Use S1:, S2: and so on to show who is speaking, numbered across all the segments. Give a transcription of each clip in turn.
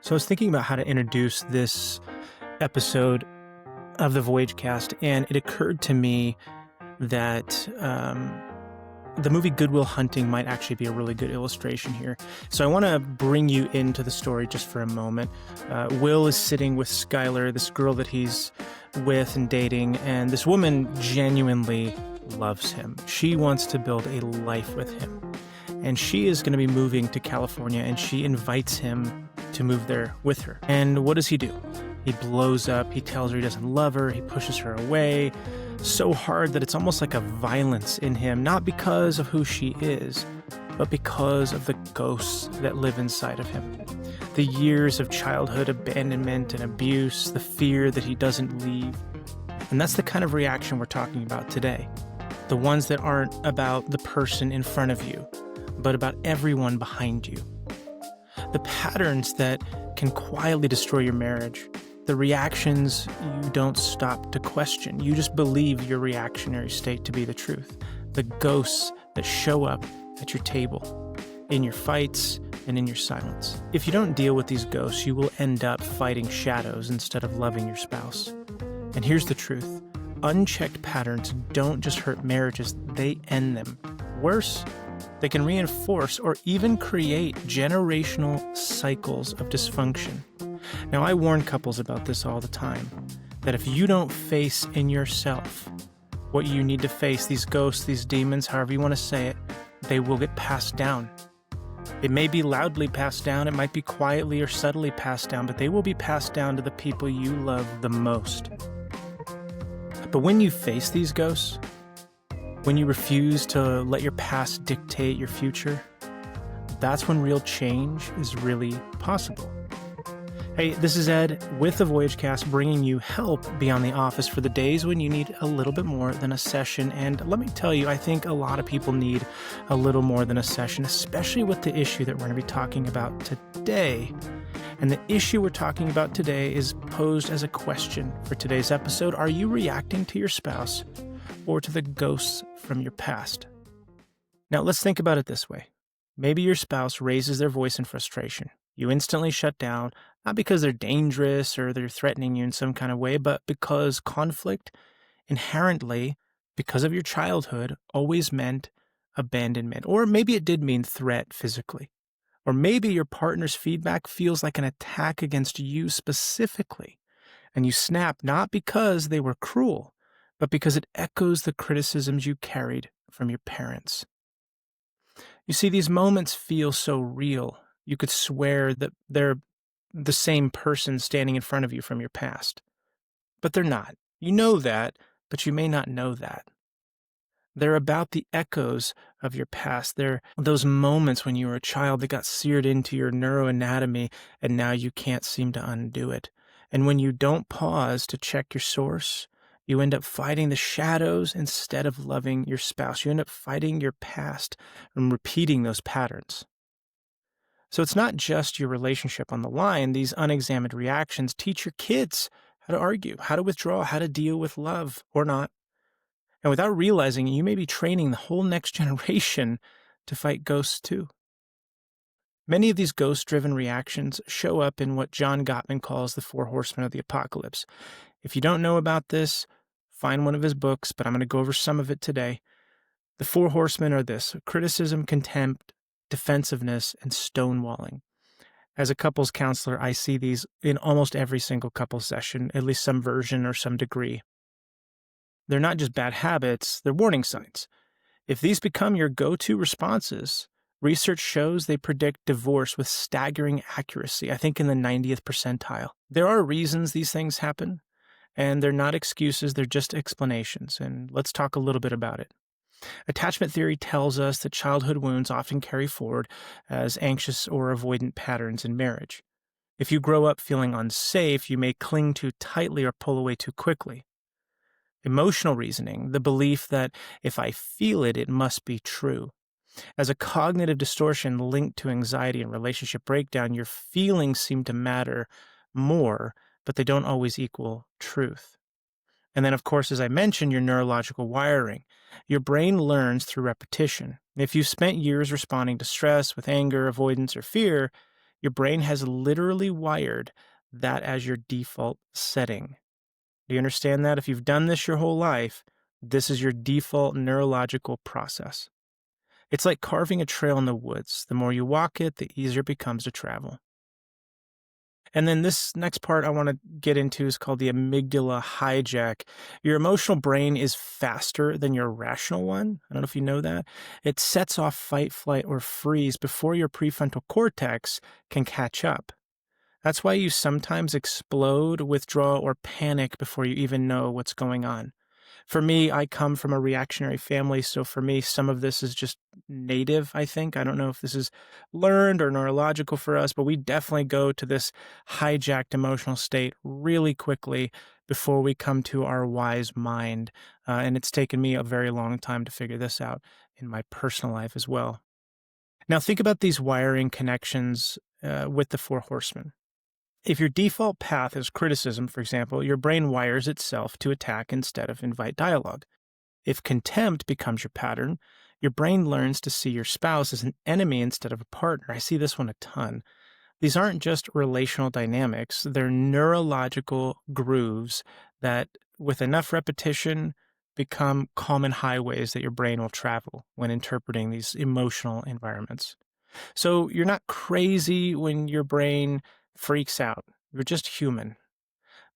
S1: So I was thinking about how to introduce this episode of the Voyage Cast, and it occurred to me that the movie Good Will Hunting might actually be a really good illustration here. So I want to bring you into the story just for a moment. Will is sitting with Skylar, this girl that he's with and dating, and this woman genuinely loves him. She wants to build a life with him. And she is going to be moving to California, and she invites him to move there with her. And what does he do? He blows up. He tells her he doesn't love her. He pushes her away so hard that it's almost like a violence in him, not because of who she is, but because of the ghosts that live inside of him. The years of childhood abandonment and abuse, the fear that he doesn't leave. And that's the kind of reaction we're talking about today. The ones that aren't about the person in front of you, but about everyone behind you. The patterns that can quietly destroy your marriage. The reactions you don't stop to question. You just believe your reactionary state to be the truth. The ghosts that show up at your table, in your fights and in your silence. If you don't deal with these ghosts, you will end up fighting shadows instead of loving your spouse. And here's the truth. Unchecked patterns don't just hurt marriages, they end them. Worse, they can reinforce or even create generational cycles of dysfunction. Now, I warn couples about this all the time, that if you don't face in yourself what you need to face, these ghosts, these demons, however you want to say it, they will get passed down. It may be loudly passed down, it might be quietly or subtly passed down, but they will be passed down to the people you love the most. But when you face these ghosts, when you refuse to let your past dictate your future, that's when real change is really possible. Hey, this is Ed with the Voyage Cast, bringing you help beyond the office for the days when you need a little bit more than a session. And let me tell you, I think a lot of people need a little more than a session, especially with the issue that we're going to be talking about today. And the issue we're talking about today is posed as a question for today's episode. Are you reacting to your spouse or to the ghosts from your past? Now, let's think about it this way. Maybe your spouse raises their voice in frustration. You instantly shut down, not because they're dangerous or they're threatening you in some kind of way, but because conflict inherently, because of your childhood, always meant abandonment. Or maybe it did mean threat physically. Or maybe your partner's feedback feels like an attack against you specifically, and you snap not because they were cruel, but because it echoes the criticisms you carried from your parents. You see, these moments feel so real. You could swear that they're the same person standing in front of you from your past. But they're not. You know that, but you may not know that. They're about the echoes of your past. They're those moments when you were a child that got seared into your neuroanatomy, and now you can't seem to undo it. And when you don't pause to check your source, you end up fighting the shadows instead of loving your spouse. You end up fighting your past and repeating those patterns. So it's not just your relationship on the line. These unexamined reactions teach your kids how to argue, how to withdraw, how to deal with love or not. And without realizing it, you may be training the whole next generation to fight ghosts too. Many of these ghost-driven reactions show up in what John Gottman calls the Four Horsemen of the Apocalypse. If you don't know about this, find one of his books, but I'm going to go over some of it today. The Four Horsemen are this: criticism, contempt, defensiveness, and stonewalling. As a couples counselor, I see these in almost every single couples session, at least some version or some degree. They're not just bad habits, they're warning signs. If these become your go-to responses, research shows they predict divorce with staggering accuracy, I think in the 90th percentile. There are reasons these things happen, and they're not excuses, they're just explanations, and let's talk a little bit about it. Attachment theory tells us that childhood wounds often carry forward as anxious or avoidant patterns in marriage. If you grow up feeling unsafe, you may cling too tightly or pull away too quickly. Emotional reasoning, the belief that if I feel it, it must be true. As a cognitive distortion linked to anxiety and relationship breakdown, your feelings seem to matter more, but they don't always equal truth. And then, of course, as I mentioned, your neurological wiring. Your brain learns through repetition. If you've spent years responding to stress with anger, avoidance, or fear, Your brain has literally wired that as your default setting. Do you understand that? If you've done this your whole life, this is your default neurological process. It's like carving a trail in the woods. The more you walk it, the easier it becomes to travel. And then this next part I want to get into is called the amygdala hijack. Your emotional brain is faster than your rational one. I don't know if you know that. It sets off fight, flight, or freeze before your prefrontal cortex can catch up. That's why you sometimes explode, withdraw, or panic before you even know what's going on. For me, I come from a reactionary family, so for me, some of this is just native, I think. I don't know if this is learned or neurological for us, but we definitely go to this hijacked emotional state really quickly before we come to our wise mind. And it's taken me a very long time to figure this out in my personal life as well. Now, think about these wiring connections with the Four Horsemen. If your default path is criticism, for example, your brain wires itself to attack instead of invite dialogue. If contempt becomes your pattern, your brain learns to see your spouse as an enemy instead of a partner. I see this one a ton. These aren't just relational dynamics, they're neurological grooves that, with enough repetition, become common highways that your brain will travel when interpreting these emotional environments. So you're not crazy when your brain freaks out. You're just human.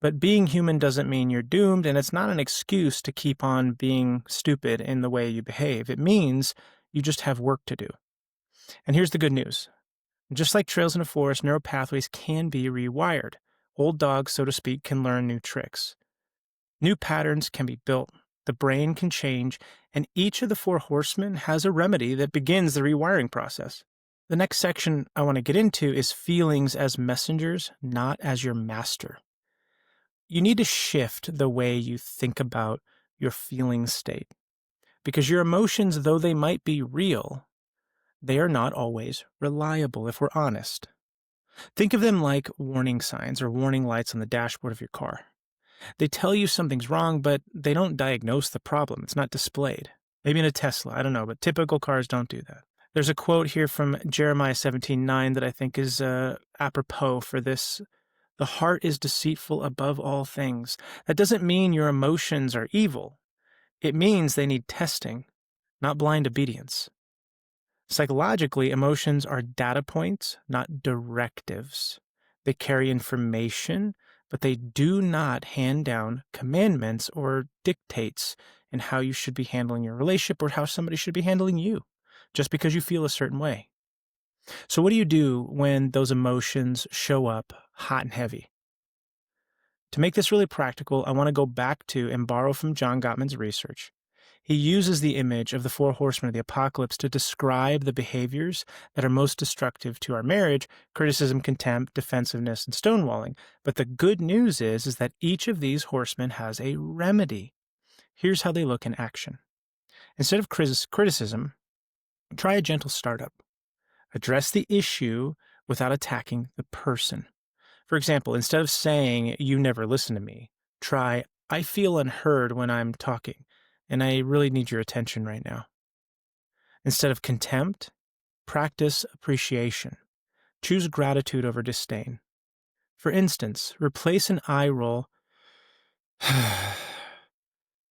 S1: But being human doesn't mean you're doomed, and it's not an excuse to keep on being stupid in the way you behave. It means you just have work to do. And here's the good news. Just like trails in a forest, neural pathways can be rewired. Old dogs, so to speak, can learn new tricks. New patterns can be built. The brain can change, and each of the Four Horsemen has a remedy that begins the rewiring process. The next section I want to get into is feelings as messengers, not as your master. You need to shift the way you think about your feeling state, because your emotions, though they might be real, they are not always reliable if we're honest. Think of them like warning signs or warning lights on the dashboard of your car. They tell you something's wrong, but they don't diagnose the problem. It's not displayed. Maybe in a Tesla, I don't know, but typical cars don't do that. There's a quote here from Jeremiah 17:9 that I think is apropos for this. The heart is deceitful above all things. That doesn't mean your emotions are evil. It means they need testing, not blind obedience. Psychologically, emotions are data points, not directives. They carry information, but they do not hand down commandments or dictates in how you should be handling your relationship or how somebody should be handling you, just because you feel a certain way. So what do you do when those emotions show up hot and heavy? To make this really practical, I want to go back to and borrow from John Gottman's research. He uses the image of the Four Horsemen of the Apocalypse to describe the behaviors that are most destructive to our marriage: criticism, contempt, defensiveness, and stonewalling. But the good news is that each of these horsemen has a remedy. Here's how they look in action. Instead of criticism, try a gentle startup. Address the issue without attacking the person. For example, instead of saying, "You never listen to me," try, "I feel unheard when I'm talking, and I really need your attention right now." Instead of contempt, practice appreciation. Choose gratitude over disdain. For instance, replace an eye roll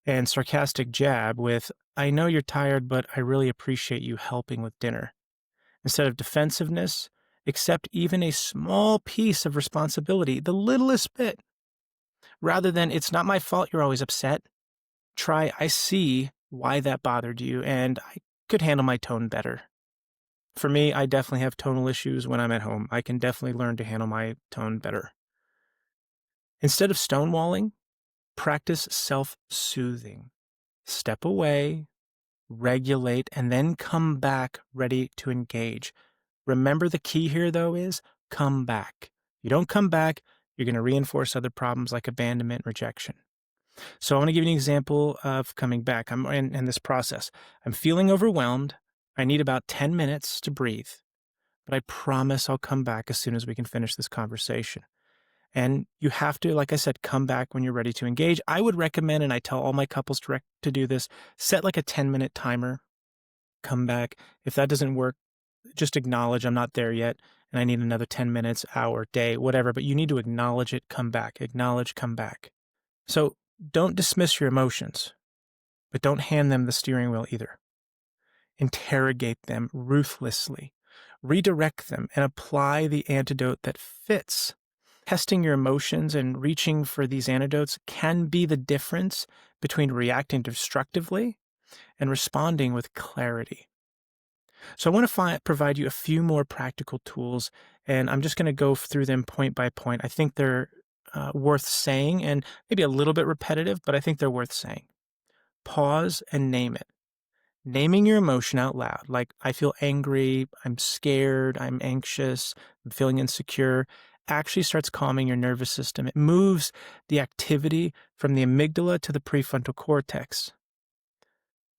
S1: and sarcastic jab with, "I know you're tired, but I really appreciate you helping with dinner." Instead of defensiveness, accept even a small piece of responsibility, the littlest bit. Rather than, "It's not my fault you're always upset," try, "I see why that bothered you, and I could handle my tone better." For me, I definitely have tonal issues when I'm at home. I can definitely learn to handle my tone better. Instead of stonewalling, practice self-soothing. Step away, regulate, and then come back ready to engage. Remember, the key here, though, is come back. You don't come back, you're going to reinforce other problems like abandonment, rejection. So I want to give you an example of coming back. I'm in this process. I'm feeling overwhelmed. I need about 10 minutes to breathe, but I promise I'll come back as soon as we can finish this conversation. And you have to, like I said, come back when you're ready to engage. I would recommend, and I tell all my couples to do this, set like a 10-minute timer, come back. If that doesn't work, just acknowledge I'm not there yet, and I need another 10 minutes, hour, day, whatever, but you need to acknowledge it, come back, acknowledge, come back. So don't dismiss your emotions, but don't hand them the steering wheel either. Interrogate them ruthlessly, redirect them, and apply the antidote that fits. Testing your emotions and reaching for these antidotes can be the difference between reacting destructively and responding with clarity. So I want to provide you a few more practical tools, and I'm just going to go through them point by point. I think they're worth saying, and maybe a little bit repetitive, but I think they're worth saying. Pause and name it. Naming your emotion out loud, like I feel angry, I'm scared, I'm anxious, I'm feeling insecure, actually starts calming your nervous system. It moves the activity from the amygdala to the prefrontal cortex.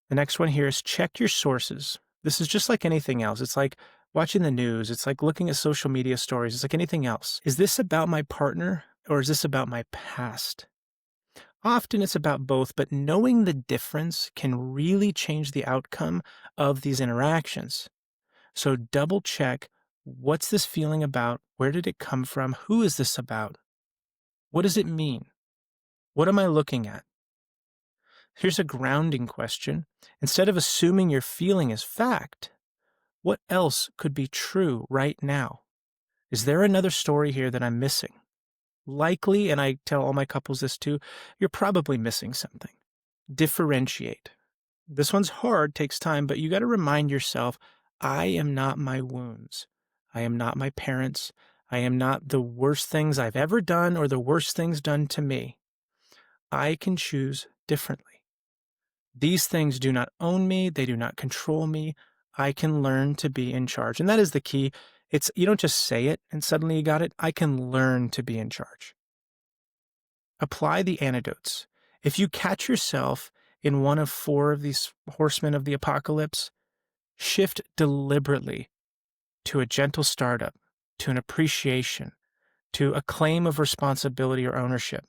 S1: The next one here is check your sources. This is just like anything else. It's like watching the news. It's like looking at social media stories. It's like anything else. Is this about my partner or is this about my past? Often it's about both, but knowing the difference can really change the outcome of these interactions. So double check, what's this feeling about? Where did it come from? Who is this about? What does it mean? What am I looking at? Here's a grounding question. Instead of assuming your feeling is fact, what else could be true right now? Is there another story here that I'm missing? Likely, and I tell all my couples this too, you're probably missing something. Differentiate. This one's hard, takes time, but you got to remind yourself, I am not my wounds. I am not my parents. I am not the worst things I've ever done or the worst things done to me. I can choose differently. These things do not own me. They do not control me. I can learn to be in charge. And that is the key. You don't just say it and suddenly you got it. I can learn to be in charge. Apply the antidotes. If you catch yourself in one of 4 of these horsemen of the apocalypse, shift deliberately to a gentle startup, to an appreciation, to a claim of responsibility or ownership,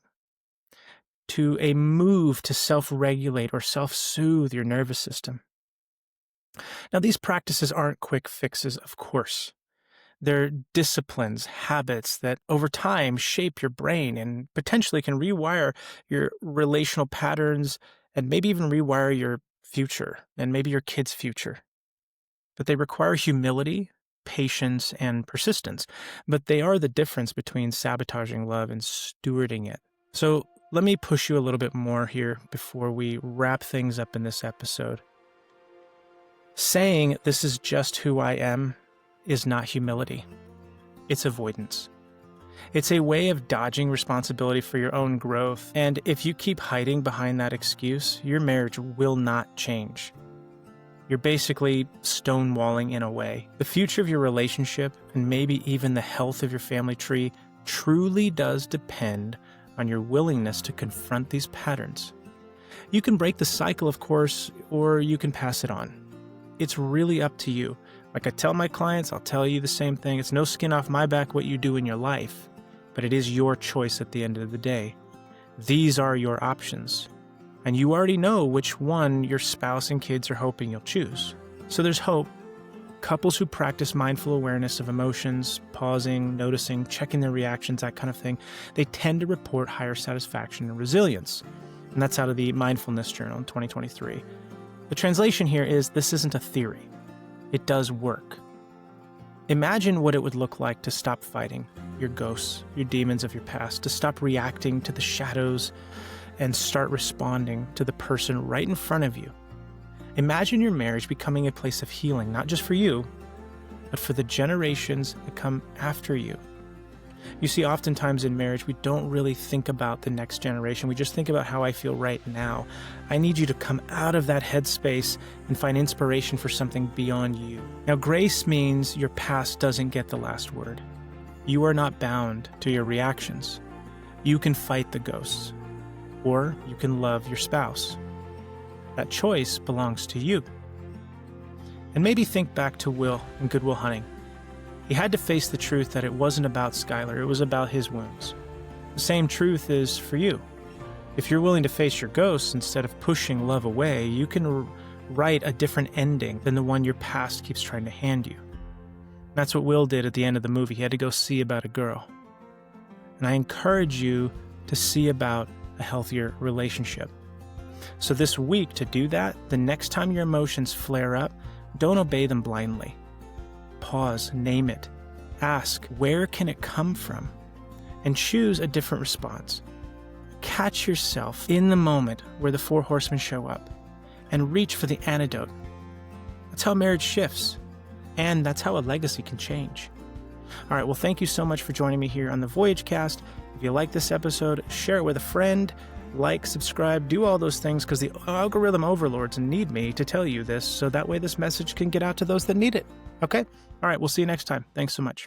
S1: to a move to self-regulate or self-soothe your nervous system. Now, these practices aren't quick fixes, of course. They're disciplines, habits that over time shape your brain and potentially can rewire your relational patterns and maybe even rewire your future and maybe your kids' future. But they require humility, patience, and persistence. But they are the difference between sabotaging love and stewarding it. So let me push you a little bit more here before we wrap things up in this episode. Saying this is just who I am is not humility. It's avoidance. It's a way of dodging responsibility for your own growth, and if you keep hiding behind that excuse, your marriage will not change. You're basically stonewalling in a way. The future of your relationship, and maybe even the health of your family tree, truly does depend on your willingness to confront these patterns. You can break the cycle, of course, or you can pass it on. It's really up to you. Like I tell my clients, I'll tell you the same thing. It's no skin off my back what you do in your life, but it is your choice at the end of the day. These are your options, and you already know which one your spouse and kids are hoping you'll choose. So there's hope. Couples who practice mindful awareness of emotions, pausing, noticing, checking their reactions, that kind of thing, they tend to report higher satisfaction and resilience. And that's out of the Mindfulness Journal in 2023. The translation here is, this isn't a theory. It does work. Imagine what it would look like to stop fighting your ghosts, your demons of your past, to stop reacting to the shadows and start responding to the person right in front of you. Imagine your marriage becoming a place of healing, not just for you, but for the generations that come after you. You see, oftentimes in marriage, we don't really think about the next generation. We just think about how I feel right now. I need you to come out of that headspace and find inspiration for something beyond you. Now, grace means your past doesn't get the last word. You are not bound to your reactions. You can fight the ghosts, or you can love your spouse. That choice belongs to you. And maybe think back to Will in Good Will Hunting. He had to face the truth that it wasn't about Skylar, it was about his wounds. The same truth is for you. If you're willing to face your ghosts instead of pushing love away, you can write a different ending than the one your past keeps trying to hand you. That's what Will did at the end of the movie. He had to go see about a girl. And I encourage you to see about a healthier relationship. So this week, to do that, the next time your emotions flare up, don't obey them blindly. Pause, name it, ask, where can it come from? And choose a different response. Catch yourself in the moment where the Four Horsemen show up and reach for the antidote. That's how marriage shifts, and that's how a legacy can change. All right, well, thank you so much for joining me here on the Voyage Cast. If you like this episode, share it with a friend, like, subscribe, do all those things, because the algorithm overlords need me to tell you this, so that way this message can get out to those that need it. Okay? All right, we'll see you next time. Thanks so much.